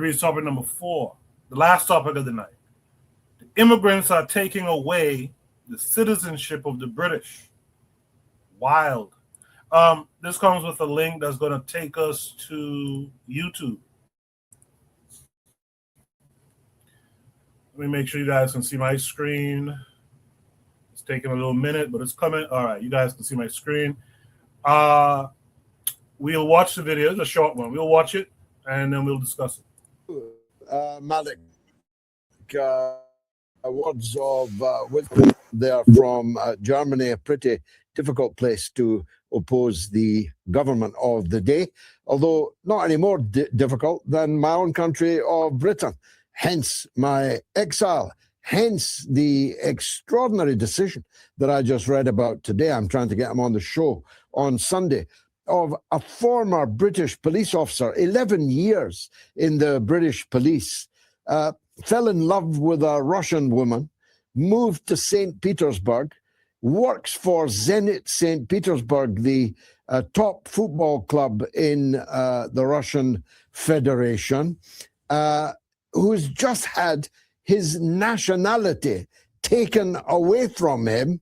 Topic number 4, the last topic of the night. The immigrants are taking away the citizenship of the British. Wild. This comes with a link that's going to take us to YouTube. Let me make sure you guys can see my screen. It's taking a little minute, but it's coming. All right, you guys can see my screen. Uh, we'll watch the video, it's a short one. We'll watch it and then we'll discuss it. Malik, words of wisdom there from Germany, a pretty difficult place to oppose the government of the day, although not any more difficult than my own country of Britain. Hence my exile, hence the extraordinary decision that I just read about today. I'm trying to get him on the show on Sunday, of a former British police officer, 11 years in the British police, fell in love with a Russian woman, moved to St. Petersburg, works for Zenit St. Petersburg, the top football club in the Russian Federation, who's just had his nationality taken away from him.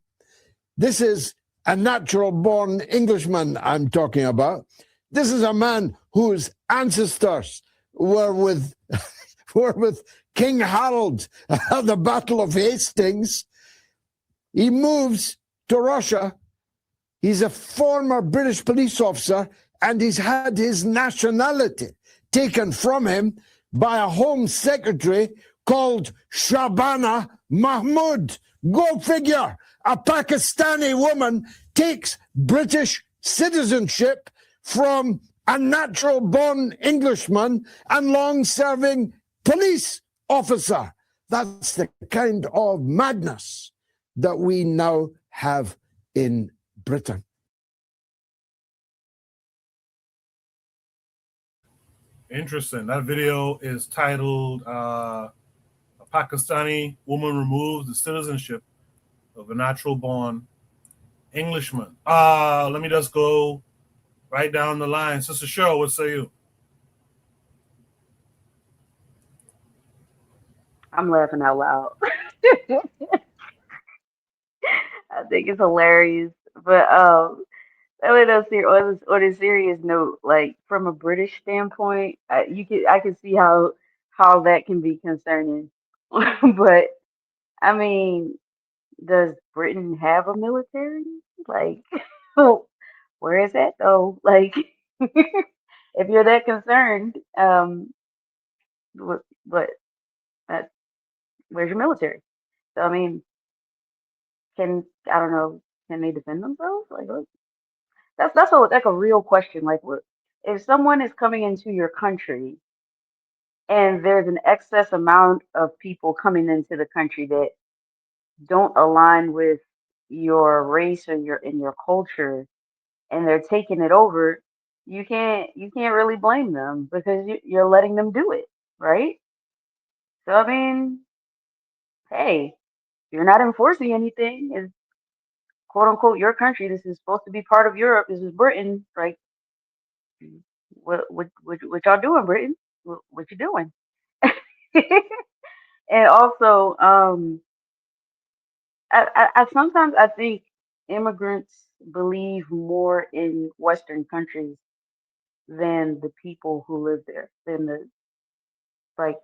This is a natural-born Englishman I'm talking about. This is a man whose ancestors were with King Harold at the Battle of Hastings. He moves to Russia. He's a former British police officer, and he's had his nationality taken from him by a Home Secretary called Shabana Mahmood. Go figure. A Pakistani woman takes British citizenship from a natural-born Englishman and long-serving police officer. That's the kind of madness that we now have in Britain. Interesting. That video is titled A Pakistani Woman Removes the Citizenship of a Natural-Born Englishman. Let me just go right down the line. Sister Cheryl, what say you? I'm laughing out loud. I think it's hilarious. But I mean, on a serious note, like from a British standpoint, I can see how that can be concerning. But I mean, does Britain have a military? Like, where is that though? Like, if you're that concerned, what that where's your military? So I mean, can I don't know, can they defend themselves? Like, that's a real question. Like, what if someone is coming into your country and there's an excess amount of people coming into the country that don't align with your race or your culture, and they're taking it over, you can't really blame them because you're letting them do it, right? So I mean, hey, you're not enforcing anything. It's quote unquote your country. This is supposed to be part of Europe. This is Britain. Like, what y'all doing, Britain? What you doing? And also, I sometimes I think immigrants believe more in Western countries than the people who live there. Than the like,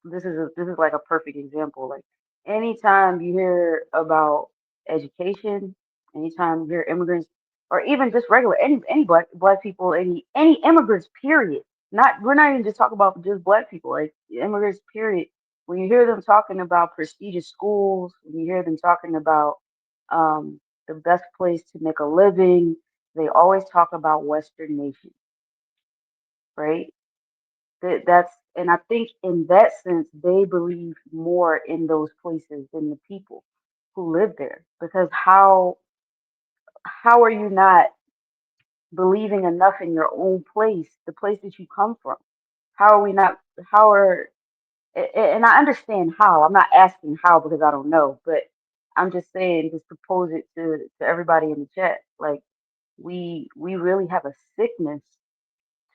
this is like a perfect example. Like, anytime you hear about education, anytime you hear immigrants, or even just regular any black people, any immigrants, period. Not we're not even just talking about just black people, like immigrants, period. When you hear them talking about prestigious schools, when you hear them talking about the best place to make a living, they always talk about Western nations, right? That's and I think in that sense they believe more in those places than the people who live there. Because how are you not believing enough in your own place, the place that you come from? How are we not? How are and I understand how. I'm not asking how because I don't know, but I'm just saying, just to pose it to everybody in the chat. Like, we really have a sickness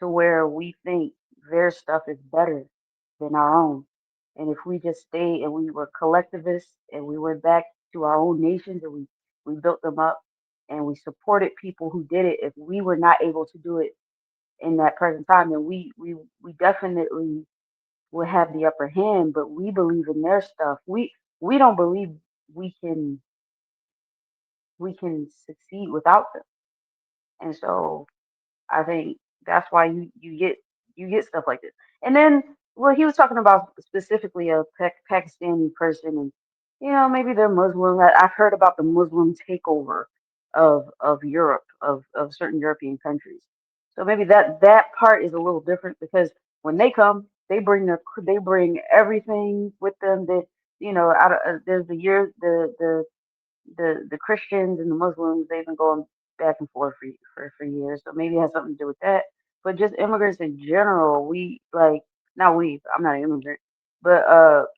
to where we think their stuff is better. than our own. And if we just stay and we were collectivists and we went back to our own nations and we built them up and we supported people who did it, if we were not able to do it in that present time, then we definitely would have the upper hand. But we believe in their stuff. We don't believe we can we can succeed without them. And so I think that's why you get stuff like this. And then, well, he was talking about specifically a Pakistani person, and maybe they're Muslim. I've heard about the Muslim takeover of Europe, of certain European countries. So maybe that part is a little different because when they come, they bring everything with them. That out of, there's the years the Christians and the Muslims, they've been going back and forth for years. So maybe it has something to do with that. But just immigrants in general, we like not we, I'm not an immigrant, but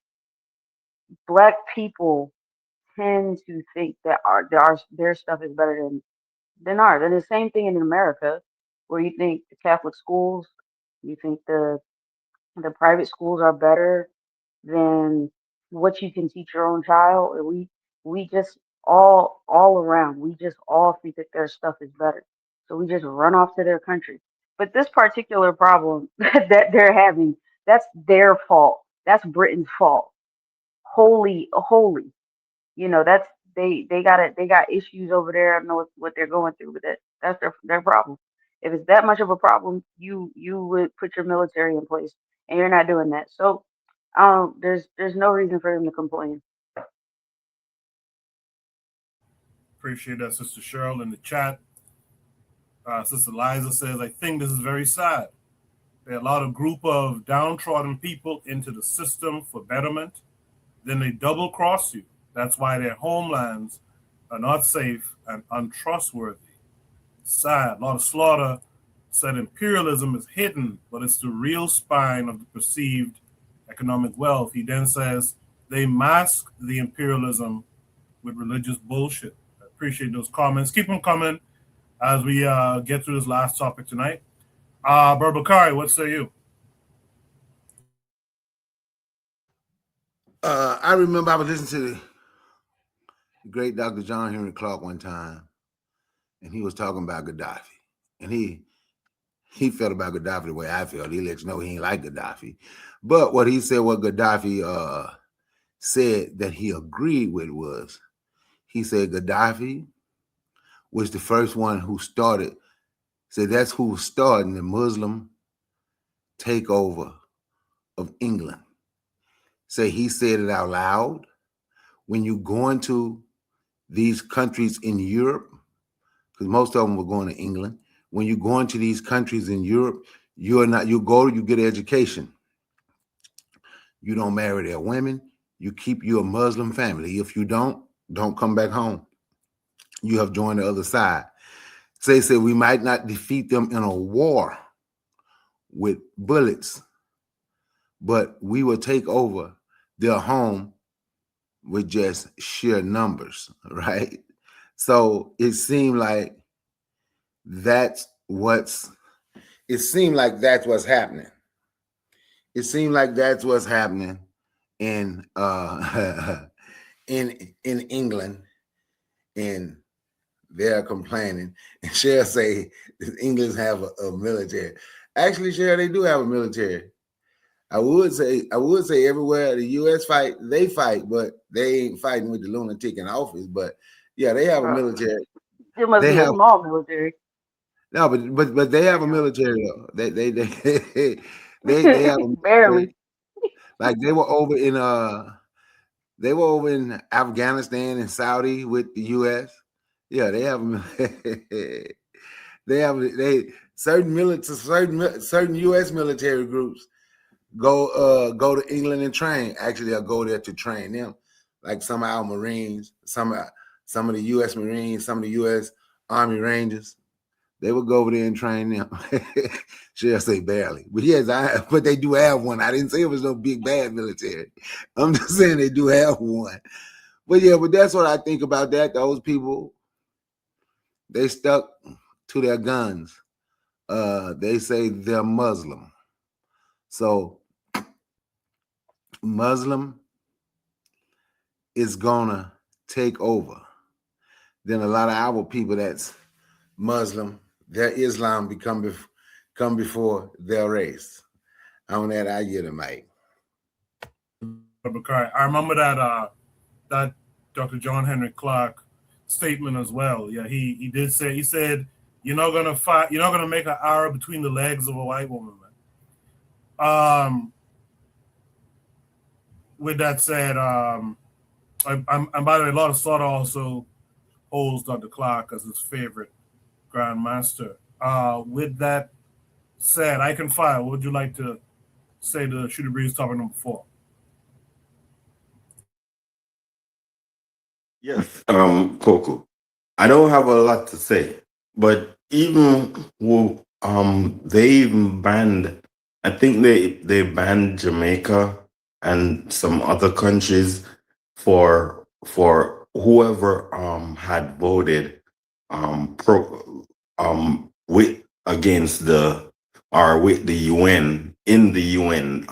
black people tend to think that their stuff is better than ours. And the same thing in America, where you think the Catholic schools, you think the private schools are better than what you can teach your own child. And we just all around, we just all think that their stuff is better. So we just run off to their country. But this particular problem that they're having, that's their fault. That's Britain's fault. Holy. That's they got issues over there. I don't know what they're going through, but that's their problem. If it's that much of a problem, you would put your military in place, and you're not doing that. So, there's no reason for them to complain. Appreciate that, Sister Cheryl in the chat. Sister Liza says, I think this is very sad. They allowed a group of downtrodden people into the system for betterment. Then they double cross you. That's why their homelands are not safe and untrustworthy. Sad. A lot of slaughter said imperialism is hidden, but it's the real spine of the perceived economic wealth. He then says they mask the imperialism with religious bullshit. I appreciate those comments. Keep them coming as we get through this last topic tonight. Burbakari, what say you? I remember I was listening to the great Dr. John Henry Clark one time, and he was talking about Gaddafi. And he felt about Gaddafi the way I felt. He let you know he ain't like Gaddafi. But what he said, what Gaddafi said that he agreed with was, he said Gaddafi was the first one who started, said that's who was starting the Muslim takeover of England. Say he said it out loud. When you go into these countries in Europe, because most of them were going to England, when you go into these countries in Europe, you get an education. You don't marry their women. You keep you a Muslim family. If you don't come back home. You have joined the other side. So they said we might not defeat them in a war with bullets, but we will take over their home with just sheer numbers, right? So it seemed like that's what's happening. It seemed like that's what's happening in in England, and they're complaining. And Cheryl say England have a military. Actually, Cheryl, they do have a military. I would say everywhere the U.S. fight, they fight, but they ain't fighting with the lunatic in office. But yeah, they have a military. It must They be a have small military. no, but they have a military though. They have a military. Barely. Like they were over in Afghanistan and Saudi with the U.S. Yeah, they have they certain U.S. military groups go to England and train. Actually, they'll go there to train them, like some of our Marines, some of the U.S. Marines, some of the U.S. Army Rangers. They would go over there and train them. Should I say barely? But yes, but they do have one. I didn't say it was no big bad military. I'm just saying they do have one. But yeah, but that's what I think about that. Those people, they stuck to their guns. They say they're Muslim. So Muslim is gonna take over, then a lot of our people that's Muslim, their Islam come before their race. On that, I get a mic. I remember that Dr. John Henry Clark statement as well. Yeah, he did say, he said, you're not gonna make an arrow between the legs of a white woman, man. With that said, and by the way, a lot of Slaughter also holds Dr. Clark as his favorite grandmaster. With that said, I can fire. What would you like to say to Shooter Breeze topic number 4? Yes, Coco. I don't have a lot to say, but they even banned. I think they banned Jamaica and some other countries for whoever had voted pro with against the or with the UN in the UN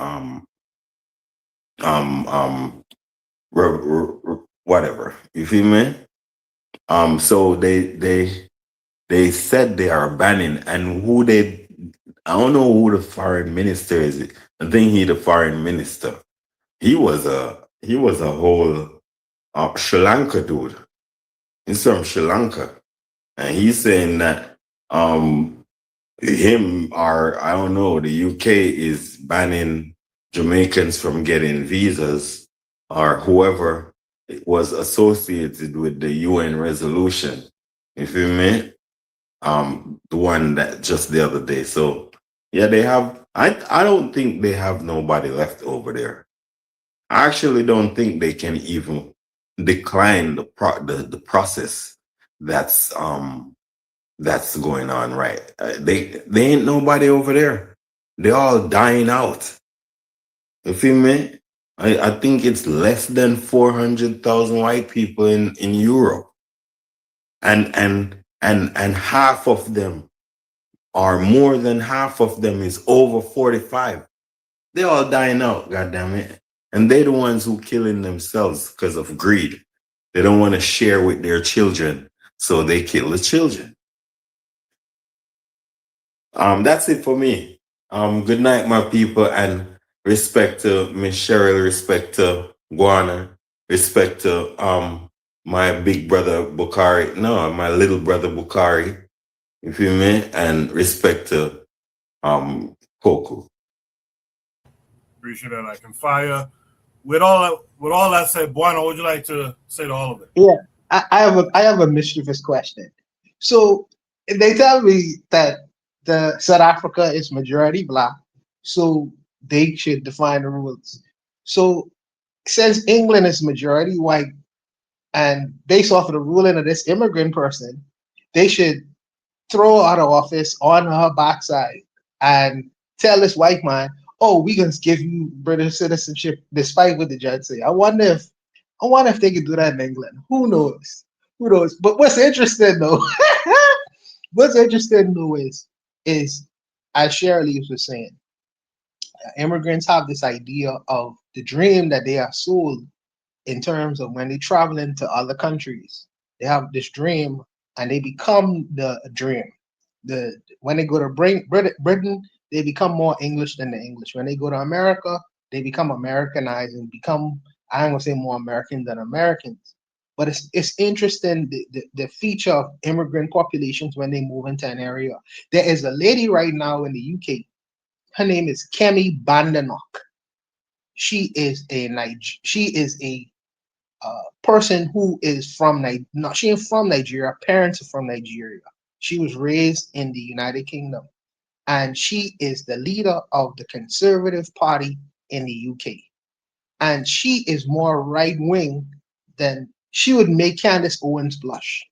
whatever. You feel me? So they said they are banning, and I don't know who the foreign minister is. I think the foreign minister. He was a whole Sri Lanka dude. He's from Sri Lanka, and he's saying that him or I don't know, the UK is banning Jamaicans from getting visas or whoever was associated with the UN resolution. You feel me? The one that just the other day. So yeah, they have. I don't think they have nobody left over there. I actually don't think they can even decline the process that's going on, right? They ain't nobody over there. They all dying out. You feel me? I think it's less than 400,000 white people in Europe, and half of them, or more than half of them, is over 45. They all dying out, goddamn it, and they're the ones who killing themselves because of greed. They don't want to share with their children, so they kill the children. That's it for me. Good night, my people, and respect to Miss Cheryl, respect to Guana, respect to my big brother Bukari, no, my little brother Bukari, you feel me? And respect to Coco. Appreciate that. I can fire. With all that said, Bueno, what would you like to say to all of it? Yeah, I have a mischievous question. So they tell me that the South Africa is majority black, so they should define the rules. So since England is majority white, and based off of the ruling of this immigrant person, they should throw her out of office on her backside and tell this white man, "Oh, we gonna give you British citizenship," despite what the judge say. I wonder if they could do that in England. Who knows? Who knows? But what's interesting though, what's interesting though is as Shirley was saying, immigrants have this idea of the dream that they are sold in terms of when they travel into other countries. They have this dream and they become the dream. When they go to Britain, they become more English than the English. When they go to America, they become Americanized and become, I ain't gonna say more American than Americans. But it's interesting the feature of immigrant populations when they move into an area. There is a lady right now in the UK. Her name is Kemi Badenoch. She is a person who is from no, she ain't from Nigeria. Her parents are from Nigeria. She was raised in the United Kingdom, and she is the leader of the Conservative Party in the UK. And she is more right wing than she would make Candace Owens blush.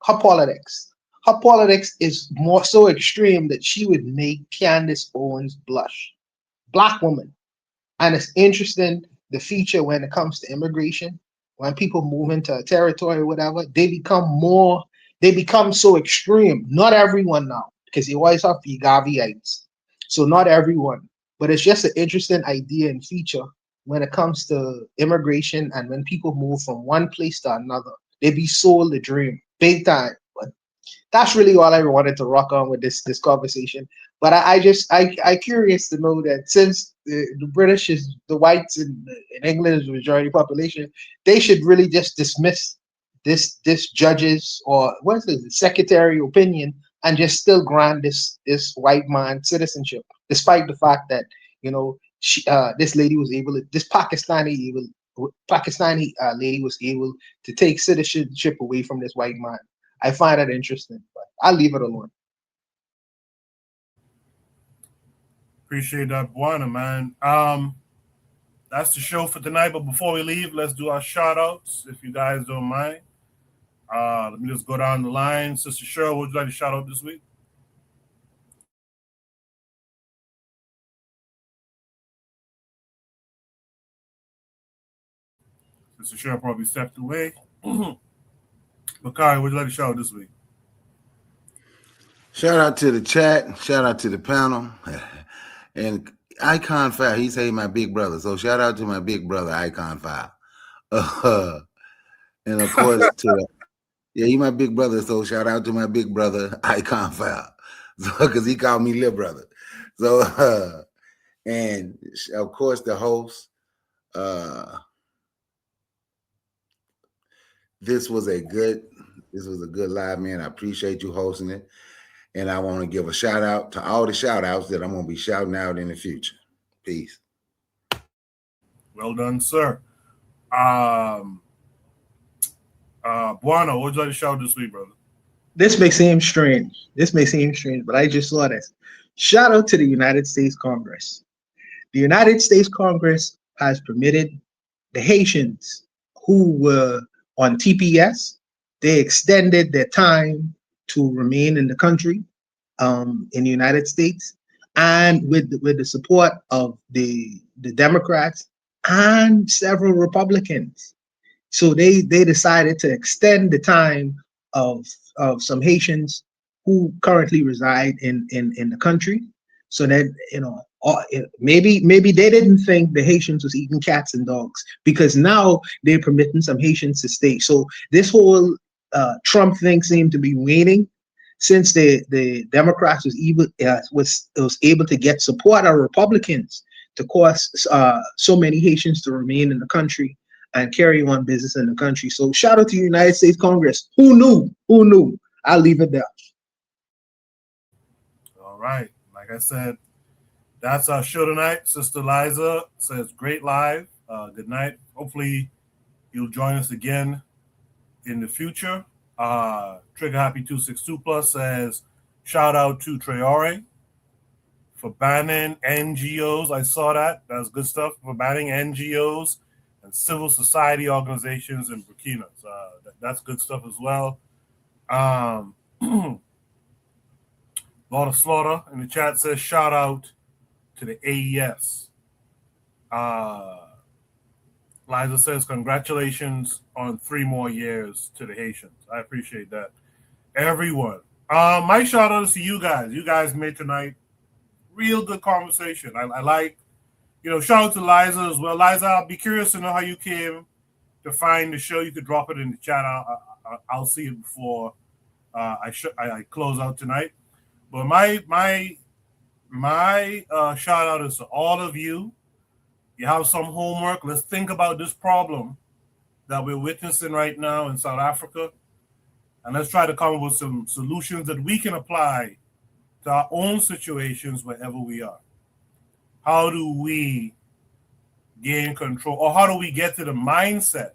Her politics, her politics is more so extreme that she would make Candace Owens blush. Black woman. And it's interesting the feature when it comes to immigration, when people move into a territory or whatever, they become so extreme. Not everyone now, because you always have Gaviites. So not everyone. But it's just an interesting idea and feature when it comes to immigration and when people move from one place to another, they be sold the dream big time. But that's really all I wanted to rock on with this conversation. But I curious to know that since the British is the whites in England is the majority population, they should really just dismiss this judge's or what's the secretary opinion and just still grant this white man citizenship, despite the fact that this lady was able to this Pakistani lady was able to take citizenship away from this white man. I find that interesting, but I'll leave it alone. Appreciate that, Buana, man. That's the show for tonight. But before we leave, let's do our shout outs, if you guys don't mind. Let me just go down the line. Sister Cheryl, what would you like to shout out this week? Sister Cheryl probably stepped away. Bakari, what would you like to shout out this week? Shout out to the chat. Shout out to the panel. And Icon Fire, he say my big brother. So shout out to my big brother, Icon Fire. And of course, he my big brother. So shout out to my big brother, Icon Fire. Because he called me little brother. So, and of course, the host. This was a good live, man. I appreciate you hosting it. And I want to give a shout out to all the shout outs that I'm going to be shouting out in the future. Peace. Well done, sir. Buana, what would you like to shout out this week, brother? This may seem strange, but I just saw this. Shout out to the United States Congress. The United States Congress has permitted the Haitians who were on TPS, they extended their time to remain in the country, in the United States, and with the support of the Democrats and several Republicans. So they decided to extend the time of some Haitians who currently reside in the country, so that maybe they didn't think the Haitians was eating cats and dogs, because now they're permitting some Haitians to stay. So this whole Trump thing seemed to be waning since the Democrats was able to get support of Republicans to cause so many Haitians to remain in the country and carry on business in the country. So shout out to the United States Congress. Who knew? I'll leave it there. All right. Like I said, that's our show tonight. Sister Liza says, great live. Good night. Hopefully you'll join us again in the future. Trigger Happy 262 Plus says, shout out to Traore for banning NGOs. I saw that. That's good stuff. For banning NGOs and civil society organizations in Burkina. That's good stuff as well. Lot of Slaughter in the chat says, shout out to the AES. Liza says, congratulations on 3 more years to the Haitians. I appreciate that. Everyone. My shout out is to you guys. You guys made tonight real good conversation. I like, shout out to Liza as well. Liza, I'll be curious to know how you came to find the show. You could drop it in the chat. I'll see it before I close out tonight. But my shout out is to all of you. You have some homework. Let's think about this problem that we're witnessing right now in South Africa. And let's try to come up with some solutions that we can apply to our own situations wherever we are. How do we gain control? Or how do we get to the mindset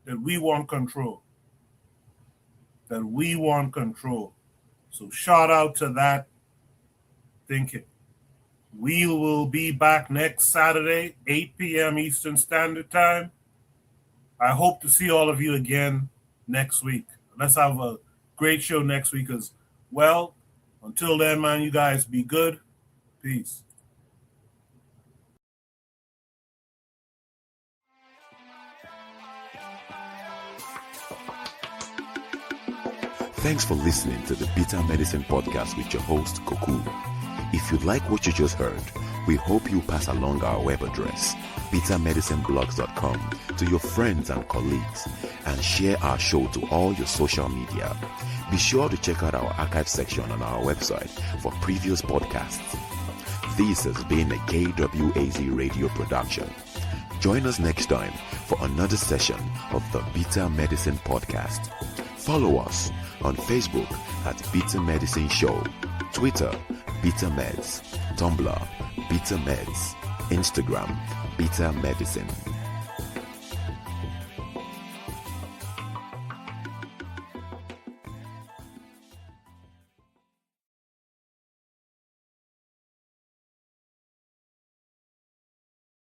that we want control? That we want control. So shout out to that thinking. We will be back next Saturday, 8 p.m. Eastern Standard Time. I hope to see all of you again next week. Let's have a great show next week as well. Until then, man, you guys be good. Peace. Thanks for listening to the Bitter Medicine Podcast with your host, Koku. If you like what you just heard, We hope you pass along our web address, bitamedicineblogs.com, to your friends and colleagues, and share our show to all your social media. Be sure to check out our archive section on our website for previous podcasts. This has been a KWAZ radio production. Join us next time for another session of the Beta Medicine Podcast. Follow us on Facebook at Beta Medicine Show, Twitter, Beta Meds, Tumblr, Beta Meds, Instagram, Beta Medicine.